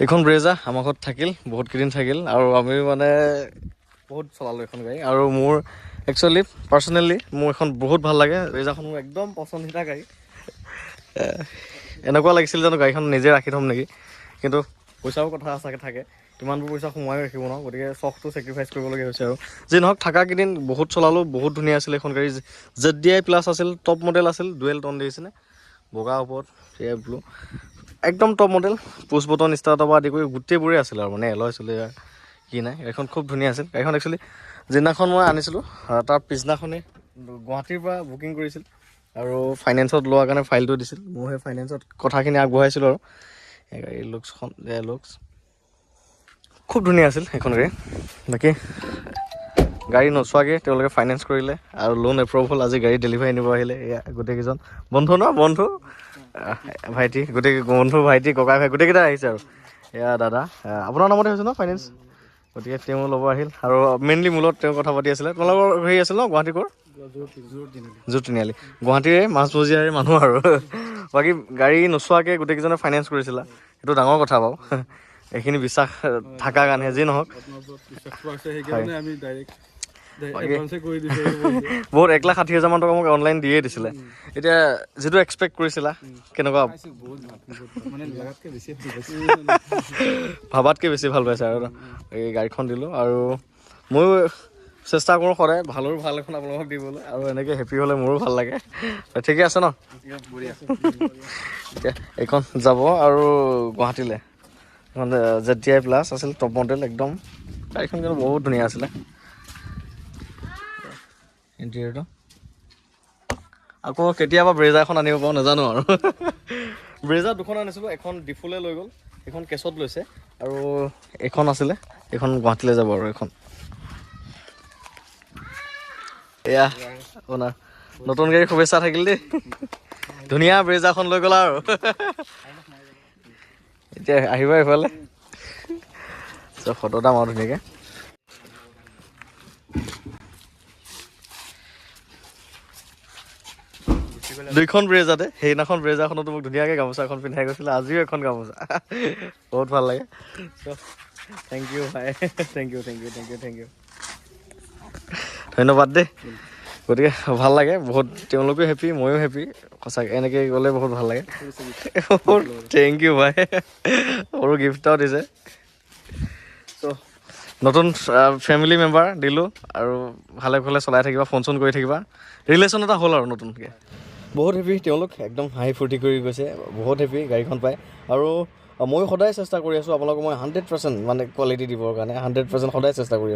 এইখন ব্ৰেজা আমাৰ ঘৰত থাকিল বহুত কেইদিন থাকিল আৰু আমি মানে বহুত চলালোঁ এখন গাড়ী আৰু মোৰ একচুৱেলি পাৰ্চনেলি মোৰ এখন বহুত ভাল লাগে ব্ৰেজাখন মোৰ একদম পচন্দিতা গাড়ী এনেকুৱা লাগিছিল জানো গাড়ীখন নিজে ৰাখি থ'ম নেকি কিন্তু পইচাও কথা সঁচাকৈ থাকে কিমানবোৰ পইচা সোমাই ৰাখিব ন গতিকে চখটো চেক্ৰিফাইচ কৰিবলগীয়া হৈছে আৰু যি নহওক থকা কেইদিন বহুত চলালোঁ বহুত ধুনীয়া আছিল এখন গাড়ী ZDI প্লাছ আছিল টপ মডেল আছিল ডুৱেল টন দিছিলে বগা ওপৰত সেয়া ব্লু একদম টপ মডেল পুছ বটন ষ্টাৰ্টৰ পৰা আদি কৰি গোটেইবোৰেই আছিল আৰু মানে এলয় চলে কি নাই এইখন খুব ধুনীয়া আছিল এইখন একচুৱেলি যিদিনাখন মই আনিছিলোঁ তাৰ পিছদিনাখনেই গুৱাহাটীৰ পৰা বুকিং কৰিছিল আৰু ফাইনেন্সত লোৱাৰ কাৰণে ফাইলটো দিছিল মই সেই ফাইনেন্সত কথাখিনি আগবঢ়াইছিলোঁ আৰু এই গাড়ীৰ লুকছখন লুকছ খুব ধুনীয়া আছিল সেইখন গাড়ী বাকী গাড়ী নোচোৱাকৈ তেওঁলোকে ফাইনেন্স কৰিলে আৰু লোন এপ্ৰুভ হ'ল আজি গাড়ী ডেলিভাৰী আনিব আহিলে এয়া গোটেইকেইজন বন্ধু ন বন্ধু ভাইটি গোটেই বন্ধু ভাইটি ককাই ভাই গোটেইকেইটা আহিছে আৰু এয়া দাদা আপোনাৰ নামতে হৈছে ন ফাইনেন্স গতিকে তেওঁ ল'ব আহিল আৰু মেইনলি মূলত তেওঁ কথা পাতি আছিলে তোমালোকৰ হেৰি আছিল ন গুৱাহাটী ক'ৰ জোৰ তিনিআলি গুৱাহাটীৰে মাজমজিয়াৰে মানুহ আৰু বাকী গাড়ী নোচোৱাকৈ গোটেইকেইজনে ফাইনেন্স কৰিছিলা সেইটো ডাঙৰ কথা বাৰু এইখিনি বিশ্বাস থকাৰ কাৰণে যি নহওক বহুত 1,60,000 মান টকা মোক অনলাইন দিয়ে দিছিলে এতিয়া যিটো এক্সপেক্ট কৰিছিলা কেনেকুৱা ভাবাতকৈ বেছি ভাল পাইছে আৰু এই গাড়ীখন দিলোঁ আৰু ময়ো চেষ্টা কৰোঁ সদায় ভালৰো ভাল এখন আপোনালোকক দিবলৈ আৰু এনেকৈ হেপী হ'লে মোৰো ভাল লাগে ঠিকে আছে ন এতিয়া এইখন যাব আৰু গুৱাহাটীলৈ এখন ZDI প্লাছ আছিল টপ মডেল একদম গাড়ীখন কিন্তু বহুত ধুনীয়া আছিলে ইণ্টেৰিয়ৰটো আকৌ কেতিয়াবা ব্ৰেজা এখন আনিব পাৰোঁ নাজানো আৰু ব্ৰেজা দুখন আনিছিলোঁ এখন ডিফুলে লৈ গ'ল এখন কেছত লৈছে আৰু এইখন আছিলে এইখন গুৱাহাটীলৈ যাব আৰু এইখন এয়া আপোনাৰ নতুন গাড়ী শুভেচ্ছা থাকিল দেই ধুনীয়া ব্ৰেজাখন লৈ গ'লা আৰু এতিয়া আহিবা এইফালে ফটো এটা মাৰো ধুনীয়াকৈ দুইখন ব্ৰেজাতে সেইদিনাখন ব্ৰেজাখনতো মোক ধুনীয়াকৈ গামোচা এখন পিন্ধাই গৈছিলে আজিও এখন গামোচা বহুত ভাল লাগে থেংক ইউ ভাই থেংক ইউ ধন্যবাদ দেই গতিকে ভাল লাগে বহুত তেওঁলোকেও হেপী ময়ো হেপী সঁচাকৈ এনেকৈ গ'লে বহুত ভাল লাগে থেংক ইউ ভাই সৰু গিফ্ট এটাও দিছে চ' নতুন ফেমিলি মেম্বাৰ দিলোঁ আৰু ভালে ভালে চলাই থাকিবা ফোন চোন কৰি থাকিবা ৰিলেশ্যন এটা হ'ল আৰু নতুনকৈ বহুত হেপী তেওঁলোক একদম হাঁহি ফূৰ্তি কৰি গৈছে বহুত হেপী গাড়ীখন পাই আৰু ময়ো সদায় চেষ্টা কৰি আছোঁ আপোনালোকক মই 100% মানে কোৱালিটি দিবৰ কাৰণে 100% সদায় চেষ্টা কৰি আছোঁ